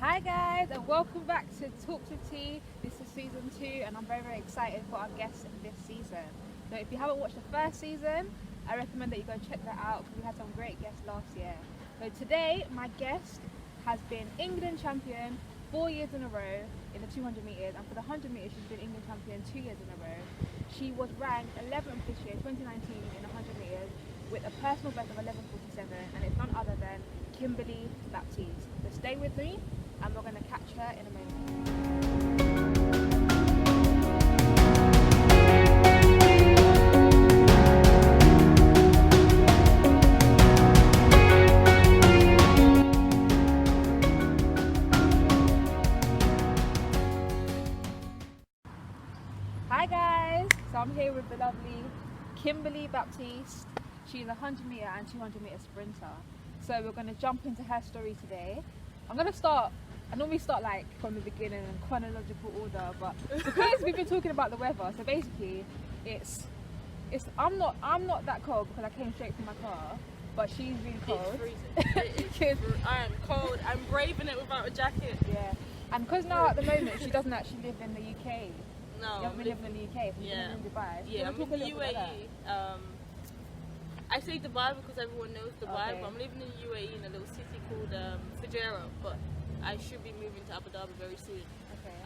Hi guys, and welcome back to Talks with T. This is season 2 and I'm very excited for our guests in this season. So if you haven't watched the first season, I recommend that you go check that out because we had some great guests last year. So today my guest has been England champion 4 years in a row in the 200 metres, and for the 100 metres she's been England champion 2 years in a row. She was ranked 11th this year, 2019, in 100 metres with a personal best of 11:47, and it's none other than Kimbely Baptiste. So stay with me and we're going to catch her in a moment. Hi guys, so I'm here with the lovely Kimbely Baptiste. She's a 100 metre and 200 metre sprinter. So we're going to jump into her story today. I'm going to start, I normally start like from the beginning in chronological order, but because we've been talking about the weather, so basically I'm not that cold because I came straight from my car, but she's really cold. It's freezing. I am cold. I'm braving it without a jacket. Yeah, and because now at the moment she doesn't actually live in the UK. No, You haven't been living in the UK, so yeah. you've been in Dubai. So Yeah, I'm talk a in the little bit about UAE. I say Dubai because everyone knows Dubai, Okay. but I'm living in the UAE in a little city called Fujairah, but I should be moving to Abu Dhabi very soon. that. Okay.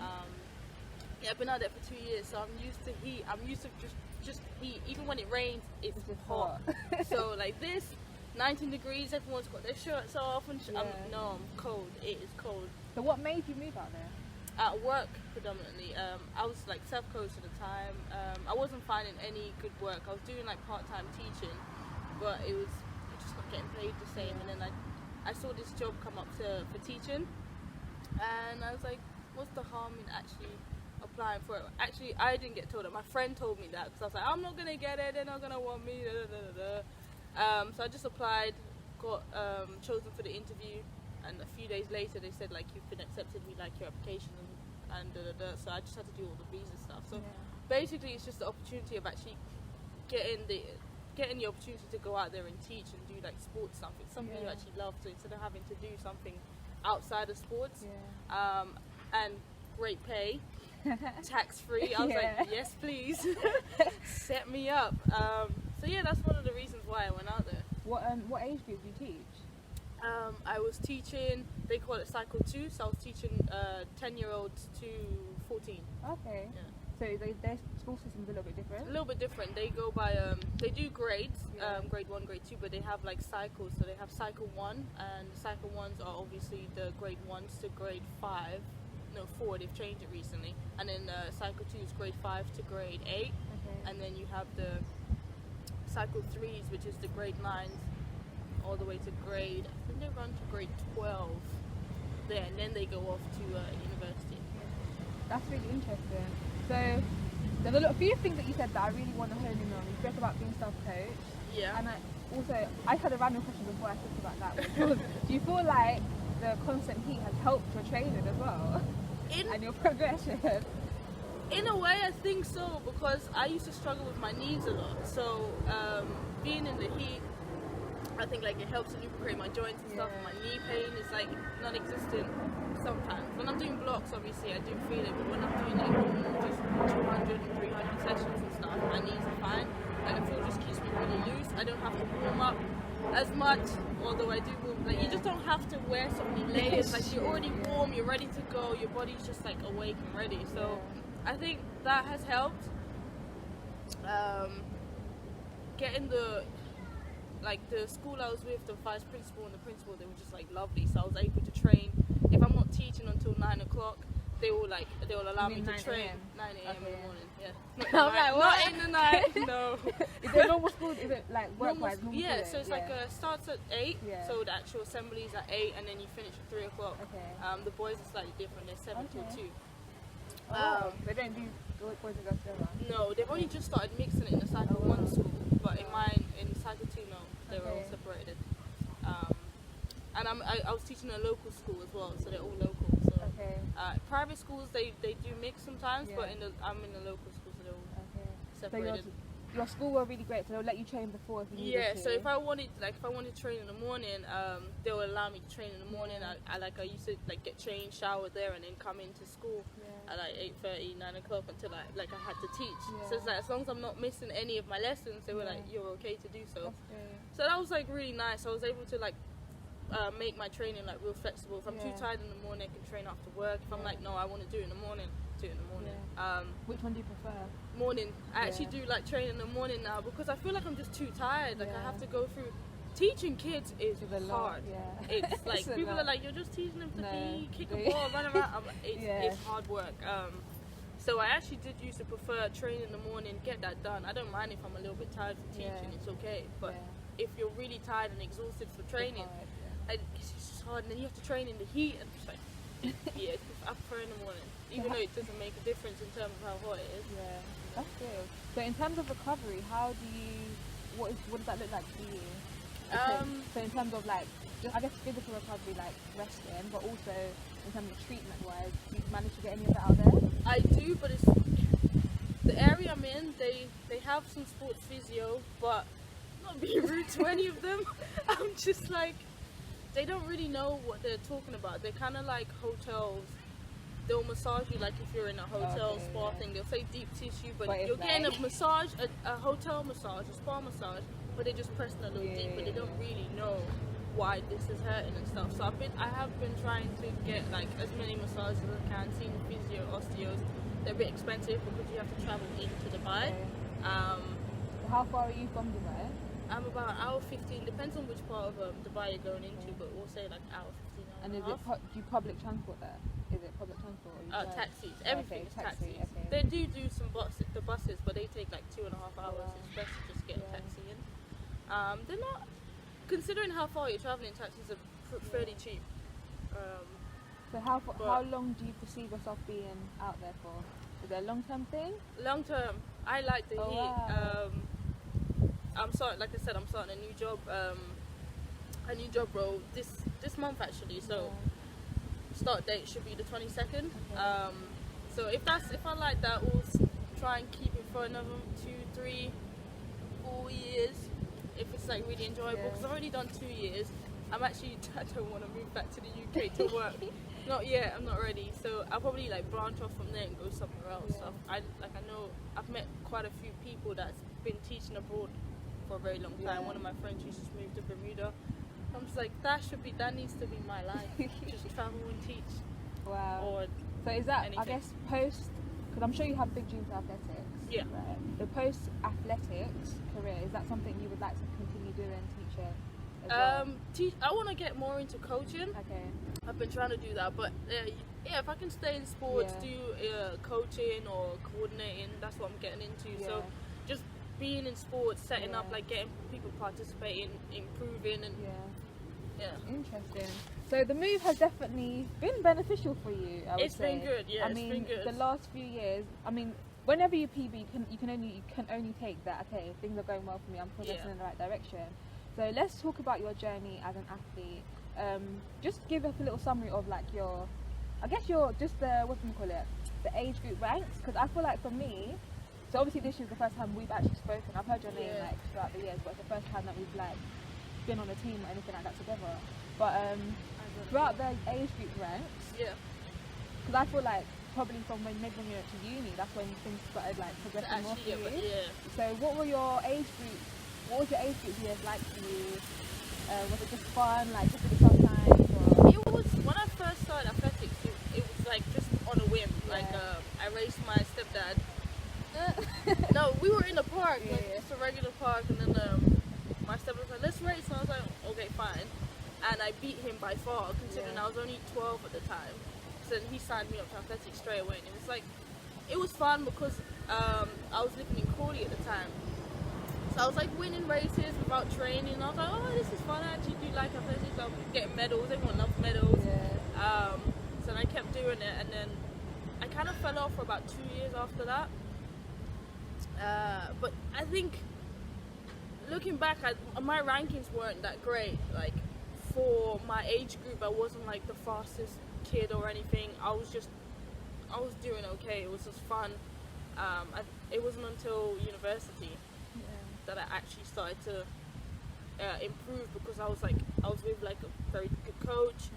Yeah, I've been out there for 2 years, so I'm used to heat. I'm used to just heat. Even when it rains, it's It's just hot. So like this, 19 degrees, everyone's got their shirts off, and Yeah. I'm cold. It is cold. So what made you move out there? At work predominantly. I was like self-coached at the time. I wasn't finding any good work. I was doing like part-time teaching, but it was just not getting paid the same. And then I saw this job come up for teaching, and I was like, what's the harm in actually applying for it? Actually, I didn't get told it. My friend told me that because I was like, I'm not gonna get it. They're not gonna want me. Da, da, da, da. So I just applied, got chosen for the interview. And a few days later, they said like you've been accepted. We like your application, and da, da, da. So I just had to do all the visa stuff. So basically, it's just the opportunity of actually getting the opportunity to go out there and teach and do like sports stuff. It's something you actually love. So instead of having to do something outside of sports, and great pay, tax free, I was like, yes, please, set me up. So yeah, that's one of the reasons why I went out there. What age group do you teach? I was teaching, they call it cycle 2, so I was teaching 10-year-olds to 14. Okay. Yeah. So their school system's a little bit different? A little bit different. They go by, they do grades, grade 1, grade 2, but they have like cycles. So they have cycle 1, and cycle 1s are obviously the grade 1s to grade 5. No, 4, they've changed it recently. And then cycle 2 is grade 5 to grade 8. Okay. And then you have the cycle 3s, which is the grade 9s. All the way to grade, I think they run to grade 12 there, and then they go off to university. That's really interesting. So there's a few things that you said that I really want to hone in on. You spoke about being self-coached. Yeah. And I had a random question before I talked about that, which was, do you feel like the constant heat has helped your training as well? And your progression? In a way, I think so, because I used to struggle with my knees a lot. So being in the heat, I think like it helps to lubricate my joints and stuff. And my knee pain is like non-existent sometimes. When I'm doing blocks, obviously I do feel it, but when I'm doing like just 200 and 300 sessions and stuff, my knees are fine, and the floor just keeps me really loose. I don't have to warm up as much, although I do warm. Like you just don't have to wear so many layers. Like you're already warm, you're ready to go. Your body's just like awake and ready. So I think that has helped. Getting the school I was with, the vice principal and the principal, they were just like lovely, so I was able to train. If I'm not teaching until 9 o'clock, they will allow me to train 9 a.m. in the morning. Yeah. Not in the night. No. Is it normal school? Is it like work-wise? Yeah, so it's like starts at 8, so the actual assembly is at 8, and then you finish at 3 o'clock. Okay. The boys are slightly different. They're 7 till 2. They don't do boys and girls together? No, they've only just started mixing it in the cycle 1 school, but in mine, in cycle 2, no, they were all separated. And I was teaching a local school as well, so they're all local. So private schools they do mix sometimes, but I'm in the local school, so they're all separated. So your school were really great, so they'll let you train before if you needed Yeah, to. so if I wanted to train in the morning, they will allow me to train in the morning. I used to like get changed, shower there, and then come into school at like 8:30, 9 o'clock until I had to teach. So it's like as long as I'm not missing any of my lessons, they were like, you're okay to do so. That's great. So that was like really nice. I was able to like make my training like real flexible. If I'm too tired in the morning, I can train after work. If I'm like, no, I want to do it in the morning, do it in the morning. Which one do you prefer? Morning. I actually do like training in the morning now because I feel like I'm just too tired. Like I have to go through. Teaching kids is hard. It's like people are like, you're just teaching them to be, kick a ball, run around. It's hard work. So I actually did used to prefer training in the morning, get that done. I don't mind if I'm a little bit tired for teaching, it's okay. But if you're really tired and exhausted for training, it's just hard, and then you have to train in the heat, and it's like, I prefer in the morning, even though it doesn't make a difference in terms of how hot it is. Yeah, that's good. So in terms of recovery, what does that look like for you? So in terms of like, just, I guess physical recovery, like resting, but also in terms of treatment-wise, do you manage to get any of that out there? I do, but it's the area I'm in. They have some sports physio, but not being rude to any of them. I'm just like, they don't really know what they're talking about. They're kind of like hotels. They'll massage you like if you're in a hotel spa thing. They'll say deep tissue, but you're getting a massage, a hotel massage, a spa massage, but they just press it a little deep, but they don't really know why this is hurting and stuff. So I have been trying to get like as many massages as I can, seeing physio, osteos. They're a bit expensive because you have to travel into Dubai. How far are you from Dubai? I'm about an hour 15, depends on which part of Dubai you're going into, but we'll say like hour 15. And is it do you public transport there? Is it public transport? Or you taxis. Everything is taxis. Okay. They do some buses, but they take like 2.5 hours. It's best to just get a taxi in. They're not, considering how far you're traveling, taxis are fairly cheap. So how long do you perceive yourself being out there for? Is it a long-term thing? Long term, I like the heat. Wow. I'm starting a new job role this month actually. So start date should be the 22nd. So if I like that, we'll try and keep it for another 2, 3, 4 years. If it's like really enjoyable, because I've already done 2 years. I don't want to move back to the UK to work. Not yet, I'm not ready. So I'll probably like branch off from there and go somewhere else. So I know I've met quite a few people that's been teaching abroad for a very long time. One of my friends, she just moved to Bermuda. I'm just like, that needs to be my life. Just travel and teach. Wow. Or so is that, anything. I guess, because I'm sure you have big dreams for athletics. Yeah. Right? The post-athletics career, is that something you would like to continue doing, teaching as well? I want to get more into coaching. Okay. I've been trying to do that, but if I can stay in sports, do coaching or coordinating, that's what I'm getting into. So just being in sports, setting up, like getting people participating, improving, and Interesting. So the move has definitely been beneficial for you, I would say. It's been good, I mean, it's been good. The last few years, I mean, whenever you PB, you can only take that, okay, things are going well for me, I'm progressing in the right direction. So let's talk about your journey as an athlete. Just give us a little summary of like your just the, the age group ranks, because I feel like for me, so obviously this is the first time we've actually spoken. I've heard your name like throughout the years, but it's the first time that we've like been on a team or anything like that together. But throughout the age group ranks, because I feel like probably from when you went to uni, that's when things started like progressing more for you. So what was your age group years like for you? Was it just fun, like just a bit sometimes? Or? It was, when I first started athletics, it was like just on a whim. Like I raced my stepdad. No, we were in the park, just a regular park, and then my stepdad was like, let's race, and I was like, okay, fine. And I beat him by far, considering I was only 12 at the time. So then he signed me up to athletics straight away, and it was like, it was fun because I was living in Crawley at the time. So I was like winning races without training, and I was like, oh, this is fun, I actually do like athletics, I'm getting medals, everyone loves medals. So then I kept doing it, and then I kind of fell off for about 2 years after that. But I think looking back, my rankings weren't that great. Like for my age group, I wasn't like the fastest kid or anything. I was doing okay. It was just fun. It wasn't until university that I actually started to improve, because I was with like a very good coach.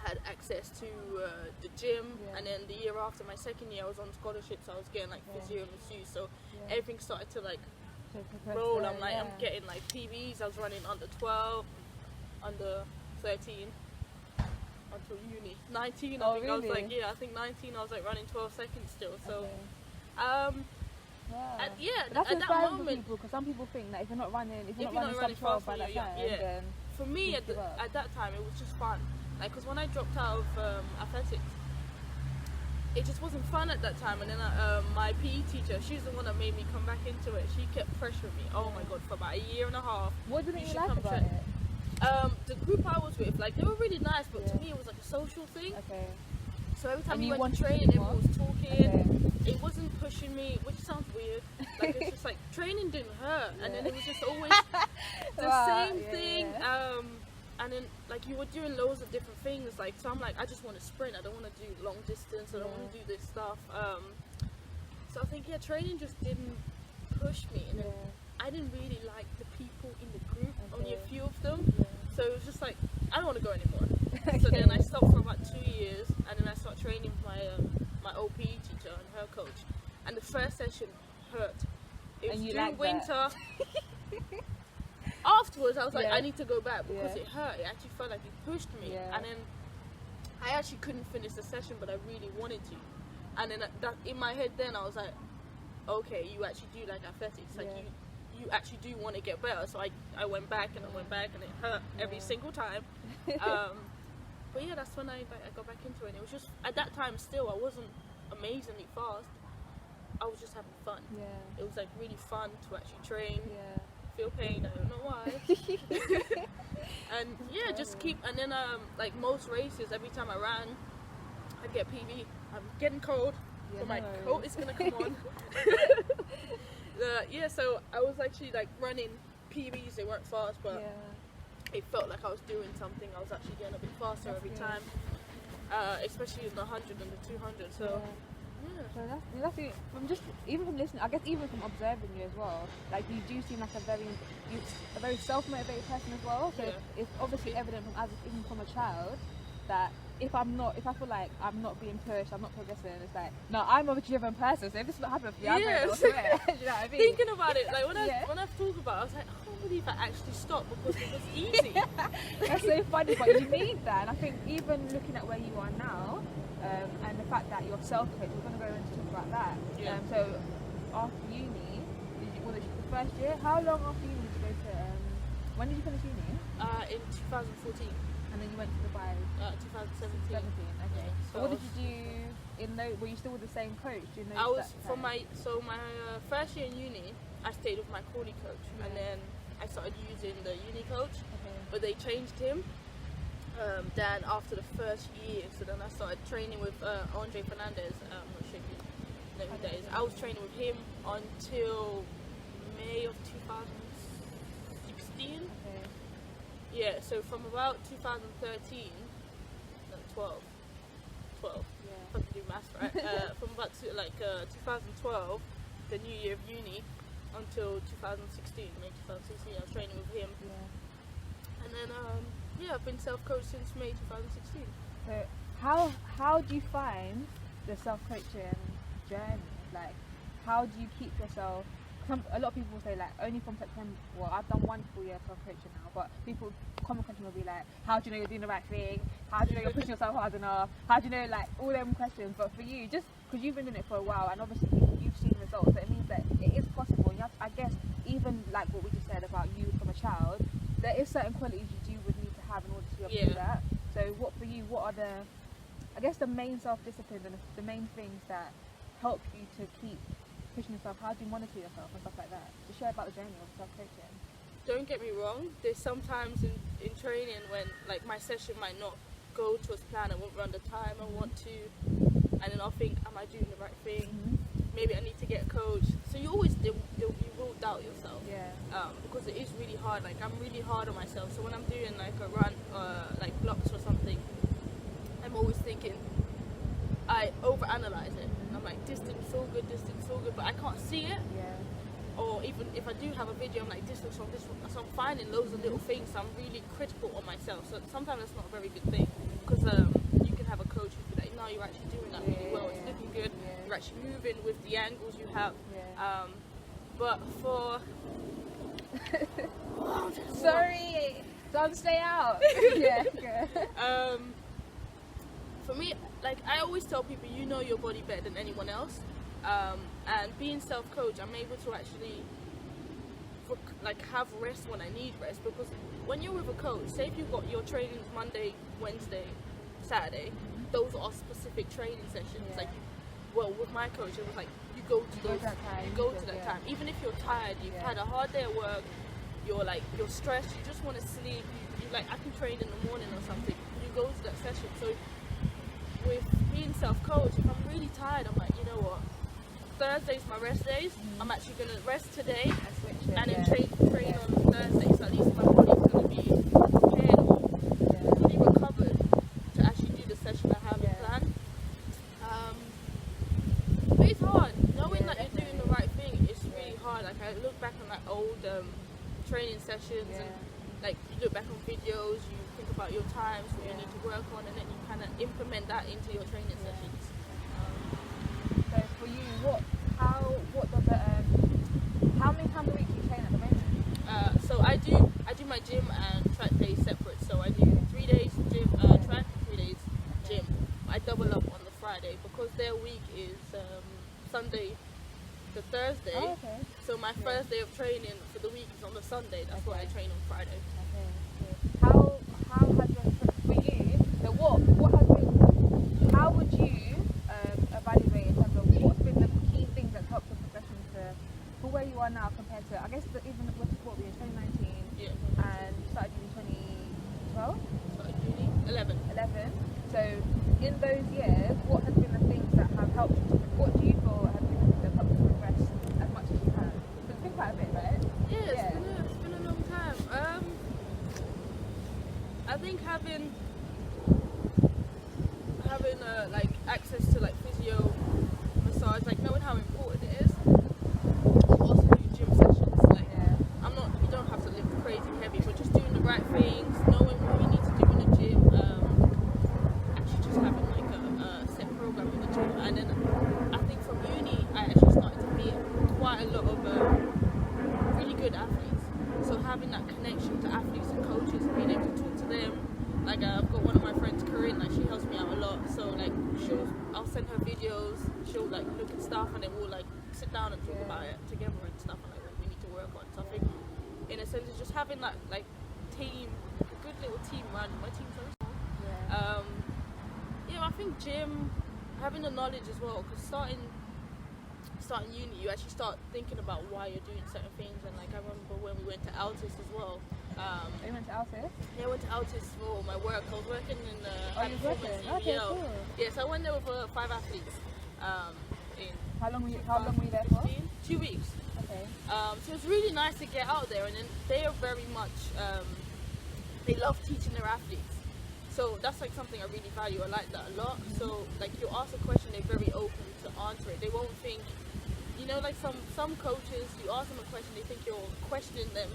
Had access to the gym, and then the year after, my second year, I was on scholarship, so I was getting like physio and masseuse, so everything started to like roll. I'm getting like PBs. I was running under 12, under 13, until uni 19. I think really? I was like, I think 19. I was like running 12 seconds still. So, that's at that moment, because some people think that if you're not running sub 12 by that time, then for me at that time it was just fun. Like, because when I dropped out of athletics, it just wasn't fun at that time. And then my PE teacher, she's the one that made me come back into it. She kept pressuring me. Oh my god, for about a year and a half. What didn't you like about it? The group I was with, like, they were really nice, but to me it was like a social thing. Okay. So every time we went to train, everyone was talking. It wasn't pushing me, which sounds weird. Like, it's just like, training didn't hurt, and then it was just always the same thing. And then, like, you were doing loads of different things. Like, so I'm like, I just want to sprint. I don't want to do long distance. I don't want to do this stuff. So I think, training just didn't push me. And then I didn't really like the people in the group, only a few of them. So it was just like, I don't want to go anymore. So then I stopped for about 2 years, and then I started training with my OP teacher and her coach. And the first session hurt. It was during winter. Afterwards, I was like, I need to go back, because it hurt. It actually felt like it pushed me. And then I actually couldn't finish the session, but I really wanted to. And then in my head then, I was like, okay, you actually do like athletics. Like, you actually do want to get better. So I went back and I went back, and it hurt every single time. But yeah, that's when I got back into it. And it was just, at that time still, I wasn't amazingly fast. I was just having fun. It was like really fun to actually train. Feel pain, I don't know why. And just keep, and then like most races, every time I ran, I'd get PB. I'm getting cold, so my coat is gonna come on. So I was actually like running PBs. They weren't fast, but it felt like I was doing something. I was actually getting a bit faster every time, especially in the 100 and the 200. So. So that's it. From just even from listening, I guess even from observing you as well, like, you do seem like a very self-motivated person as well. So it's obviously evident from even from a child that if I feel like I'm not being pushed, I'm not progressing, it's like, no, I'm a driven person. So if it's not happening for you, I'm going elsewhere. Do you know what I mean? Thinking about it, like when I thought about it, I was like, I can't believe I actually stopped, because it was easy. That's so funny, but you need that. And I think even looking at where you are now. And the fact that you're self-coach, we're going to go into talk about that. So after uni, was it the first year? How long after uni did you go to? When did you finish uni? In 2014. And then you went to Dubai. 2017. Okay. So what did you do in those? Were you still with the same coach? I was for my first year in uni. I stayed with my Corley coach, and then I started using the uni coach, but they changed him. Then after the first year, so then I started training with Andre Fernandez. I'm not sure if you know who that is. I was training with him until May of 2016. Yeah, so from about 2013, no, 12. If I can do maths right. From about 2012, the new year of uni, until 2016, May 2016, I was training with him. And then I've been self-coached since May 2016. So how do you find the self-coaching journey? Like, how do you keep yourself? A lot of people say, like, only from September. Well, I've done 1 full year of self-coaching now, but common question will be like, how do you know you're doing the right thing? How do you know you're pushing yourself hard enough? How do you know, like, all them questions? But for you, just because you've been doing it for a while, and obviously you've seen results, so it means that it is possible. You have to, I guess, even like what we just said about you from a child, there is certain qualities you would need to have in order to be able to do that. So what for you, what are the main self-discipline and the main things that help you to keep pushing yourself? How do you monitor yourself and stuff like that? To share about the journey of self-coaching. Don't get me wrong, there's sometimes in training when, like, my session might not go to as planned, I won't run the time I want to, and then I'll think, am I doing the right thing? Maybe I need to get a coach. So you always, you will doubt yourself. Because it is really hard. Like, I'm really hard on myself. So when I'm doing like a run, like blocks or something, I'm always thinking, I overanalyze it. I'm like, this didn't feel good, but I can't see it. or even if I do have a video, I'm like, this looks wrong, this looks wrong. So I'm finding loads of little things. So I'm really critical on myself. So sometimes that's not a very good thing, because you can have a coach who's be like, no, you're actually doing that really well. It's looking good. You're actually moving with the angles you have. But for sorry, don't stay out. Yeah, good. For me, like I always tell people, you know your body better than anyone else. And being self-coach, I'm able to actually like have rest when I need rest, because when you're with a coach, say if you've got your trainings Monday, Wednesday, Saturday, those are specific training sessions. Like, well, with my coach, it was like you go to those, you go to that time. Even if you're tired, you've had a hard day at work, you're stressed, you just want to sleep. You like, I can train in the morning or something. You go to that session. So with being self-coach, if I'm really tired, I'm like, you know what? Thursday's my rest days. I'm actually gonna rest today and then train on Thursday. So at least my body's gonna be prepared or fully recovered to actually do the session I have in plan. But it's hard. Knowing that you're doing the right thing, it's really hard. Like I look back on like old training sessions and like you look back on videos, you think about your times, what you need to work on, and then you kind of implement that into your training sessions. So for you, what does it, how many times a week do you train at the moment? So I do my gym and track days separate. So I do 3 days gym, track, 3 days gym. I double up on the Friday because their week is Sunday to Thursday. Oh, okay. So my first day of training for the week is on the Sunday. That's why I train on Friday. Okay. How has your for you? So what has been? How would you evaluate in terms of what's been the key things that helped your progression for where you are now compared to, I guess, even with what we in 2019 and you started in 2012? Started uni 11. So in those years, what has been the things that have helped you? What do you feel have been the things that have helped you progress as much as you have? It's been quite a bit, right? Yeah, it's been a long time. I think having like access to like physio, massage, like knowing how important it is. Also doing gym sessions. Like you don't have to lift crazy heavy, but just doing the right things, knowing what you need to do in the gym. Actually just having like a set program in the gym, and then I think from uni I actually started to meet quite a lot of really good athletes. So having that connection to athletes and coaches, being able to talk to them. Like I've got one of my friends, Corinne, like she helps me out a lot. So like I'll send her videos, she'll like look at stuff, and then we'll like sit down and talk about it together and stuff, and like what we need to work on. So I think in a sense it's just having that like team, a good little team around you. My team's very small. I think gym, having the knowledge as well, because starting uni, you actually start thinking about why you're doing certain things. And like I remember when we went to Altus as well. You went to Altus? Yeah, I went to Altus for my work. I was working in the you was working? Okay, cool. Yeah, so I went there with 5 athletes. How long were you there for? 2 weeks. Okay. So it was really nice to get out there, and then they are very much they love teaching their athletes. So that's like something I really value. I like that a lot. So like you ask a question, they're very open to answer it. They won't think, you know, like some coaches, you ask them a question, they think you're questioning them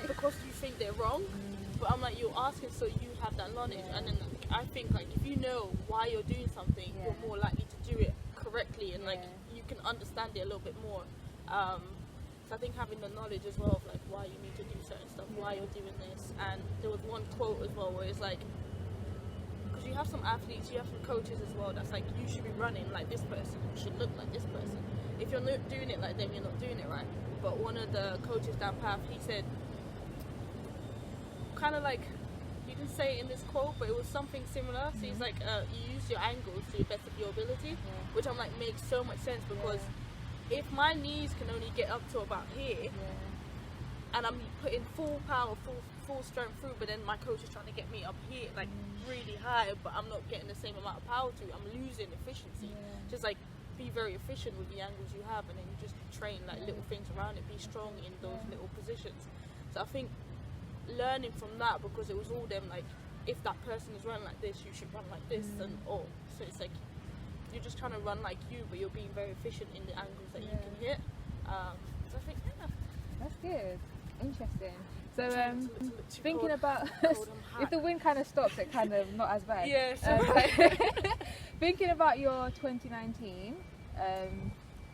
because you think they're wrong. But I'm like, you're asking so you have that knowledge. And then I think like if you know why you're doing something, you're more likely to do it correctly, and like you can understand it a little bit more. So I think having the knowledge as well of like why you need to do certain stuff, why you're doing this. And there was one quote as well where it's like, because you have some athletes, you have some coaches as well that's like, you should be running like this person, you should look like this person. If you're not doing it like them, you're not doing it right. But one of the coaches down path, he said, kind of like, he didn't say it in this quote, but it was something similar. So he's like, you use your angles to the best of your ability, which I'm like, makes so much sense, because if my knees can only get up to about here, and I'm putting full power, full strength through, but then my coach is trying to get me up here, like really high, but I'm not getting the same amount of power through, I'm losing efficiency. Just like, be very efficient with the angles you have, and then you just train like little things around it, be strong in those little positions. So I think learning from that, because it was all them like, if that person is running like this, you should run like this, and so it's like you're just trying to run like you, but you're being very efficient in the angles that you can hit. So I I think, yeah. That's good. Interesting. So It's a little bit too thinking cold. about Cold, I'm hot. if the wind kind of stops, it kind of not as bad. Yeah, so Thinking about your 2019,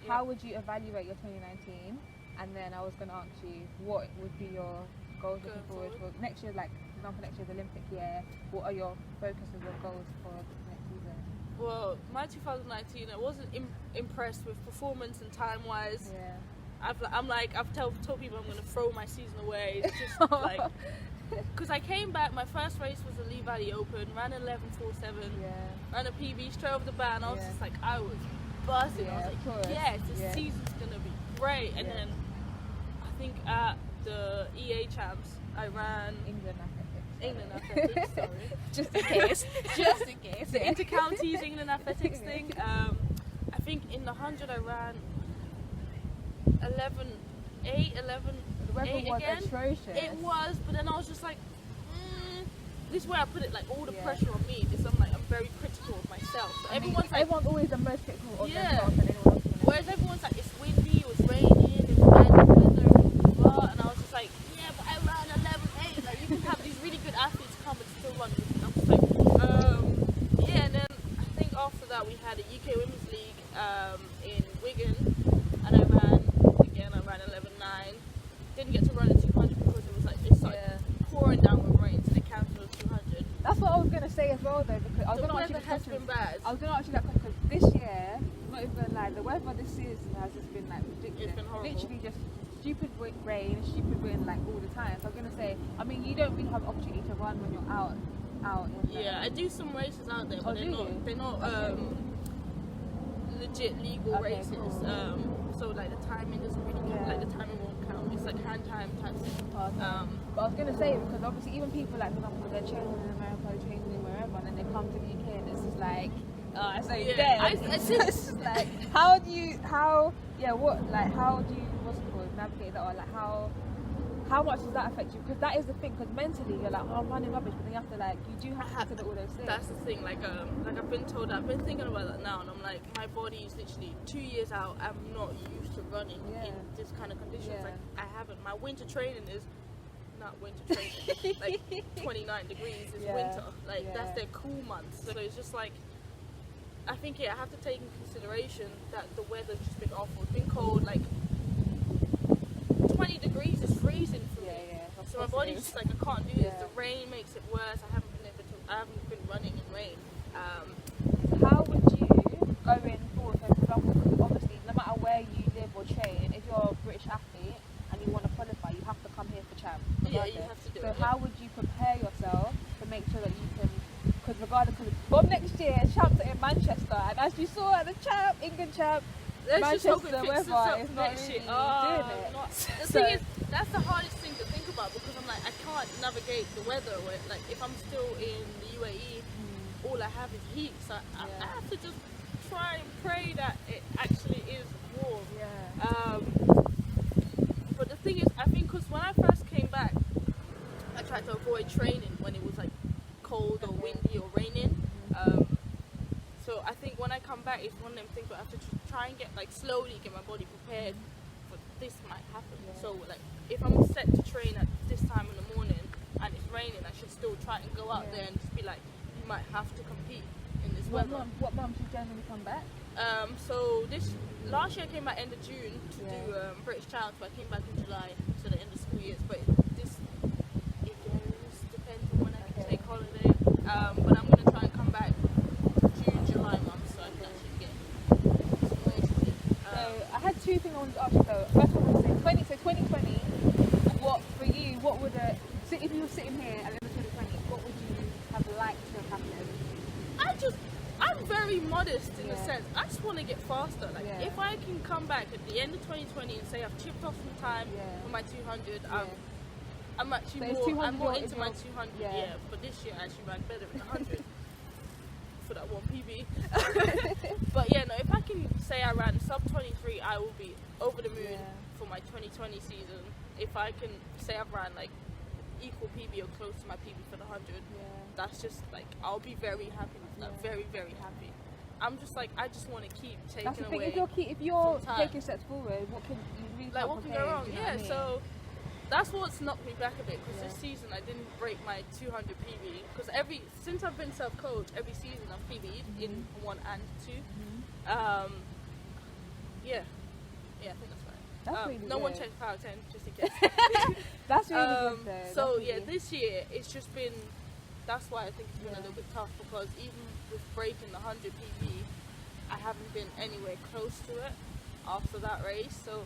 how would you evaluate your 2019? And then I was going to ask you, what would be your goals looking forward for next year? Like, for example, next year's Olympic year. What are your focuses or goals for next season? Well, my 2019, I wasn't impressed with performance and time-wise. Yeah. I've told people I'm going to throw my season away. It's just like, because I came back, my first race was the Lee Valley Open, ran 11.47, ran a PB straight over the bar, and I was just like, I was buzzing. I was like, yes, this season's going to be great. And then I think at the EA Champs, I ran England Athletics, sorry. Just in case. Just in case. The Inter-Counties England Athletics thing. I think in the 100 I ran 11.8, 11.8 The weather was again. atrocious. It was, but then I was just like, this is where I put it, like all the pressure on me, because I'm very critical of myself. So everyone's always the most critical of Yeah. themselves than anyone else. whereas everyone's like, it's windy, it was raining, it was bad weather, blah, and I was just like, yeah, but I ran 11.8. Like, you can have these really good athletes come and still run. And I was like, yeah, and then I think after that we had a UK Women's League in Wigan, and I ran 11.9. Didn't get to run a 200 because it was like, it started pouring down with rain, so they cancelled a 200. That's what I was going to say as well, though, because I was The going to ask you weather this has question. been bad. I was going to ask you that question because this year, not even like the weather this season has just been like ridiculous. It's been horrible. Literally just stupid rain, stupid wind like all the time. So I was going to say, I mean, you don't really have opportunity to run when you're out in Yeah, I do some races out there, but do you? they're not legit legal races. Cool. So like the timing doesn't really count. Like the timing won't count. It's like hand time type thing. But I was going to say, because obviously even people like, for example, they're training in America, they're training in wherever, and then they come to the UK and it's just like, so dead. I think It's just like, how do you navigate that, or like how much does that affect you? Because that is the thing, because mentally you're like, oh, I'm running rubbish, but then you have to you do have to consider all those things. that's the thing. Like I've been told, I've been thinking about that now, and I'm like, my body is literally 2 years out. I'm not used to running in this kind of conditions. Yeah. Like I haven't. My winter training is not winter training. Like 29 degrees is winter. Like that's their cool months. So it's just like, I think I have to take in consideration that the weather's just been awful. It's been cold. Like 20 degrees is freezing for me. So my body's just like, I can't do this. The rain makes it worse. I haven't been running in rain. How would you go in forward? So for example, because obviously no matter where you live or train, if you're a British athlete and you want to qualify, you have to come here for champ. Yeah, you have to do so it. So how would you prepare yourself to make sure that you can, because regardless, from next year, champs are in Manchester, and as you saw at the champ, England champ, Let's just hope it Manchester fixes weather up is not next really year. doing it. The thing is, that's the hardest thing to think about, because I'm like, I can't navigate the weather. Like if I'm still in the UAE, all I have is heat. So I have to just try and pray that it actually is warm. But the thing is, I think because when I first came back, I tried to avoid training when it was like cold or windy or raining. So I think when I come back, it's one of them things where I have to try and slowly get my body prepared for this might happen. So like if I'm set to train at this time in the morning and it's raining, I should still try and go out there and just be like, you might have to compete in this weather. What month do you generally come back? So last year I came back end of June to do British Challenge, but I came back in July, so the end of school years. But it varies, depends on when I can take holiday. But I'm gonna try and come back June, July month, so I can actually get some races in. So I had two things I wanted to ask you though. First one was 2020. What would if you were sitting here at the end of 2020, what would you have liked to have happened? I'm very modest in the sense, I just want to get faster. Like if I can come back at the end of 2020 and say I've chipped off some time for my 200, I'm actually more into my 200. But this year I actually ran better in 100 for that one PB. But if I can say I ran sub 23, I will be over the moon for my 2020 season. If I can say I've ran equal PB or close to my PB for the 100, that's just I'll be very happy with that. Very, very happy. I'm just I just want to keep taking away. If you're taking steps forward, what can you really like can't what can complain, go wrong? do you know Yeah, what I mean? so that's what's knocked me back a bit because Yeah. this season I didn't break my 200 PB because since I've been self-coached, every season I've PB'd in 1 and 2. Yeah, I think that's right. That's really no good. one checked Power 10 just in case. That's really good though. So That's yeah, really- this year it's just been. That's why I think it's been Yeah. a little bit tough because even with breaking the 100 PB, I haven't been anywhere close to it after that race. So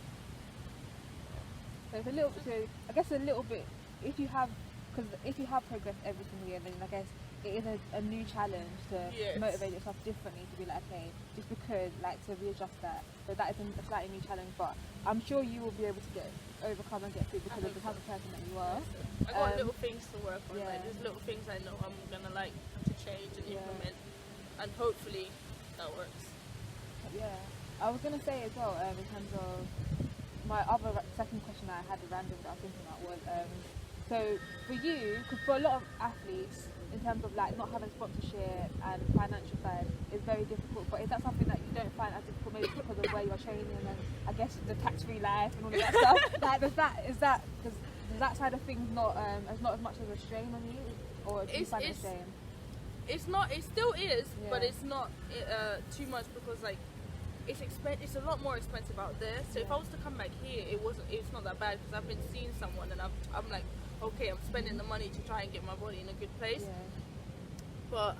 So it's a little bit. So I guess a little bit. If you have progressed every single year, then I guess it is a new challenge to Yes. motivate yourself differently. To be like, okay, just because to readjust that. So that is a slightly new challenge, but I'm sure you will be able to overcome and get through because of the type of person that you are. I got little things to work on. yeah. Like there's little things I know I'm gonna like to change and Yeah. implement, and hopefully that works. Yeah, I was gonna say as well. In terms of my other second question I had random that I was thinking about was so for you, because for a lot of athletes, in terms of like not having sponsorship and financial side is very difficult. But is that something that you don't find as difficult maybe because of where you're training and I guess the tax-free life and all of that stuff? Like does that side of things not as much of a strain on you, or do you find it a strain? It's not. It still is, but Yeah. it's not too much because like it's a lot more expensive out there. So if I was to come back here, it's not that bad because I've been seeing someone and I'm like, okay, I'm spending the money to try and get my body in a good place. Yeah. But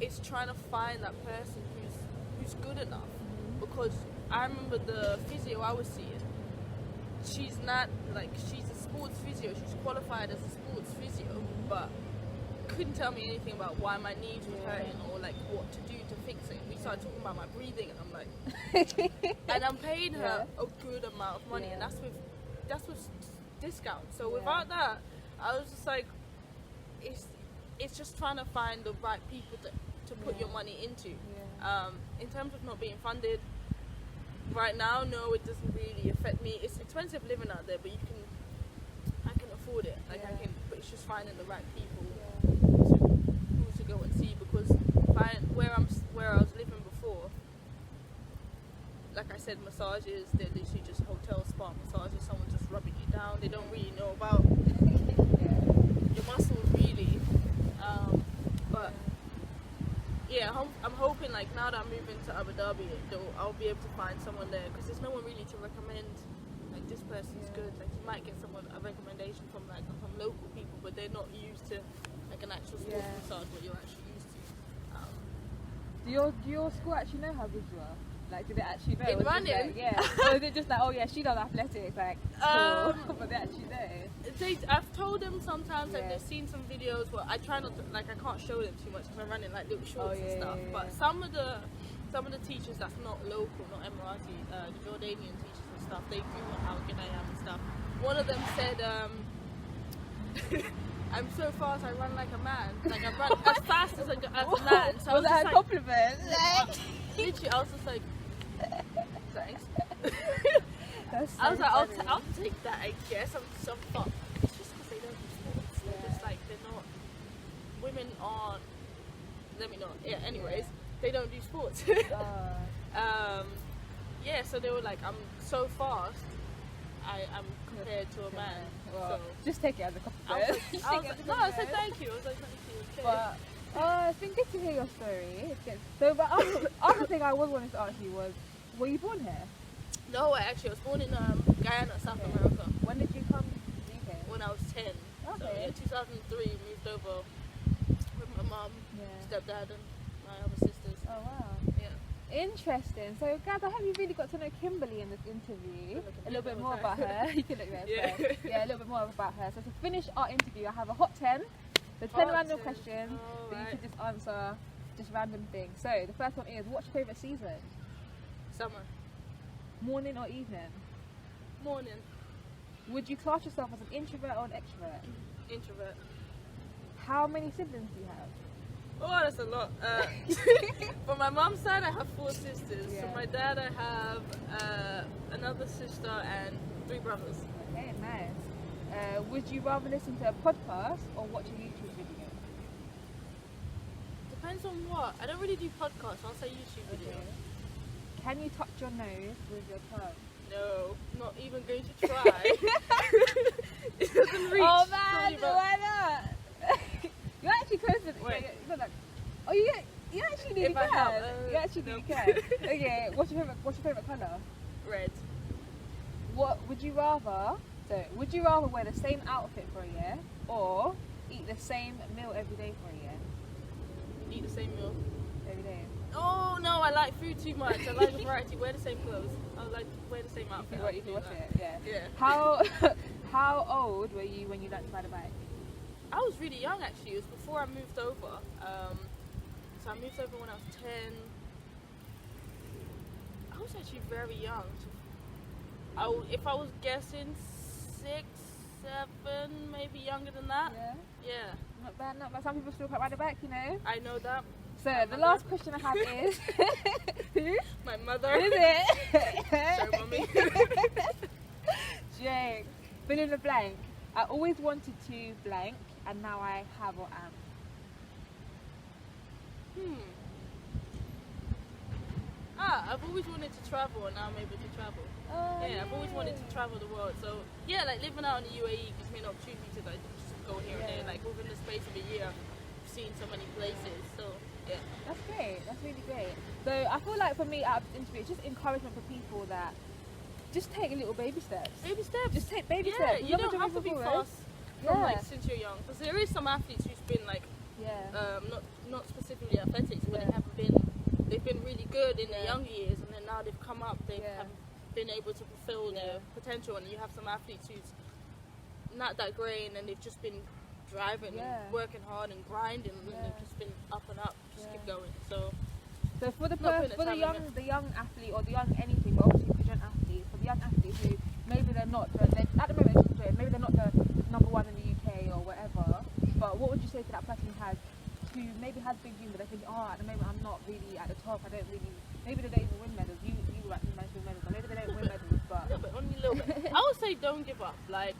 it's trying to find that person who's good enough because I remember the physio I was seeing. She's not like she's a sports physio. She's qualified as a sports physio, but couldn't tell me anything about why my knees were hurting or like what to do to fix it. We started talking about my breathing, and I'm like, and I'm paying her a good amount of money, and that's with discount. So without that, I was just like, it's just trying to find the right people to put your money into. In terms of not being funded, right now, no, it doesn't really affect me. It's expensive living out there, but I can afford it. Like but it's just finding the right people to go and see because where I was living before, like I said, massages, they're literally just hotel spa massages. Someone just rubbing you down. They don't really know about your muscles really. But yeah, I'm hoping like now that I'm moving to Abu Dhabi, I'll be able to find someone there because there's no one really to recommend. Like this person's good. Like you might get a recommendation from like some local people, but they're not used to like an actual sports massage what you're actually used to. Do your school actually know how good you are? Like, do they actually know? In running? Or is it just like, oh yeah, she does athletics, like, cool. But they actually know? I've told them sometimes, like they've seen some videos, but I try not to, like I can't show them too much because I'm running like little shorts and stuff. But some of the teachers that's not local, not Emirati, the Jordanian teachers and stuff, they do know how good I am and stuff. One of them said, I'm so fast, I run like a man. Like I run as fast as a man. So was that a compliment? Literally, I was just like, thanks. That's so I was like, funny. I'll take that, I guess. I'm so fucked. It's just because they don't do sports. They're just like, they're not, women aren't, let me know. Yeah, anyways, they don't do sports. Yeah, so they were like, I'm so fast, I'm compared to a man. Well, So just take it as a compliment. I said thank you. I was like, thank you. Okay. But it's been good to hear your story. It's good. So, but other thing I was wanting to ask you was, were you born here? No, actually, I was born in Guyana, South America. When did you come to the UK? When I was 10. So, Okay. yeah, 2003, moved over with my mum, stepdad, and my other sisters. Oh wow. Yeah. Interesting. So, guys, I hope you really got to know Kimbely in this interview. A little bit more about her. You can look there. Yeah, a little bit more about her. So, to finish our interview, I have a hot 10. So, 10 random questions that you can just answer, just random things. So, the first one is, what's your favourite season? Summer. Morning or evening? Morning. Would you class yourself as an introvert or an extrovert? Introvert. How many siblings do you have? Oh, that's a lot. From my mom's side, I have 4 sisters. From my dad, I have another sister and 3 brothers. Okay, nice. Would you rather listen to a podcast or watch a YouTube video? Depends on what. I don't really do podcasts. I'll say YouTube video. Can you touch your nose with your tongue? No, not even going to try. It doesn't reach. Oh man, Sorry, but- why not? You're actually close to Wait. you're like, oh, you actually need If I have, you actually no. need Okay, what's your favorite colour? Red. What would you rather? So, would you rather wear the same outfit for a year or eat the same meal every day for a year? Eat the same meal. Every day. Oh no, I like food too much. I like the variety. Wear the same clothes. I would like to wear the same outfit. You can watch it. Yeah. Yeah. How old were you when you learned to ride a bike? I was really young actually. It was before I moved over. So I moved over when I was 10. I was actually very young. If I was guessing 6, 7, maybe younger than that. Yeah. Yeah. Not bad, not bad. Some people still can't ride a bike, you know. I know that. So the last question I have is who? My mother. Is it? Sorry, mommy. Jake. Fill in the blank. I always wanted to blank, and now I have or am. I've always wanted to travel, and now I'm able to travel. Oh, Yeah, I've always wanted to travel the world. So yeah, like living out in the UAE gives me an opportunity to like just go here and there. Like within the space of a year, I've seen so many places. So yeah. That's great. That's really great. So I feel like for me, out of this interview, it's just encouragement for people that just take little baby steps. Baby steps. Just take baby Yeah, steps. you don't have to be fast from like Yeah. since you're young. Because there is some athletes who's been like Yeah. not specifically athletics, but they've been really good in their younger years, and then now they've come up, they have been able to fulfill their potential. And you have some athletes who's not that great, and then they've just been driving and working hard and grinding, and they've just been up and up, just keep going. So for the Not putting the time young athlete or the young anything, but obviously because you're an athlete, for the young athletes who maybe they're not at the moment maybe they're not the number one in the UK or whatever, but what would you say to that person who maybe has big dreams, but they think, oh, at the moment I'm not really at the top, I don't really, maybe they don't even win medals, you actually managed to win medals, or maybe they don't win medals, but a little bit, only a little bit. I would say don't give up. Like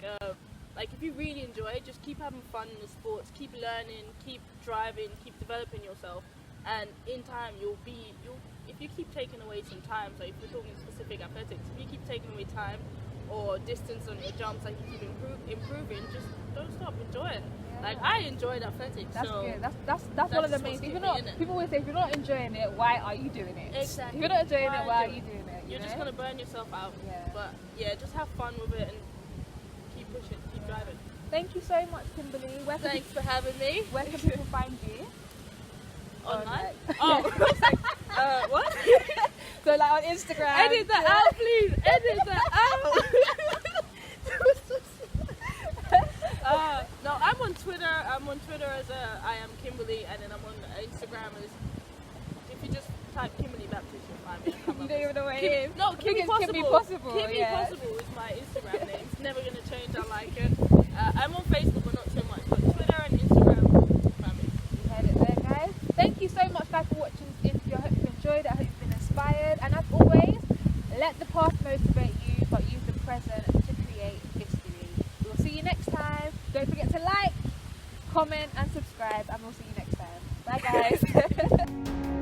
if you really enjoy it, just keep having fun in the sports, keep learning, keep driving, keep developing yourself, and in time if you keep taking away some time, so if we're talking specific athletics, if you keep taking away time or distance on your jumps, like you keep improving, just don't stop, enjoy it. Like I enjoyed athletics. that's so good. That's one of the main things. People always say, if you're not enjoying it, why are you doing it? Exactly. If you're not enjoying it, why are you doing it? You're just gonna burn yourself out. Yeah. But yeah, just have fun with it and keep pushing, keep driving. Thank you so much, Kimbely. Thanks for having me. Where can people find you? Online? Oh, What? so like on Instagram. Edit that out, please. Edit that out. No, I'm on Twitter. As I am Kimbely, and then I'm on Instagram as if you just type Kimbely Baptiste, you'll find me. You don't even know where it is. No, I think Kimmy it's Possible. Kimmy Possible. Kimmy Yeah. Possible is my Instagram name. It's never gonna change. I like it. I'm on Facebook, but not too much. But Twitter and Instagram, find me. You heard it there, guys. Thank you so much, guys, for watching this interview. I hope you enjoyed it. I hope you've been inspired. And as always, let the past motivate you, but use the present to create history. We'll see you next time. Don't forget to like, comment, and subscribe, and we'll see you next time. Bye, guys.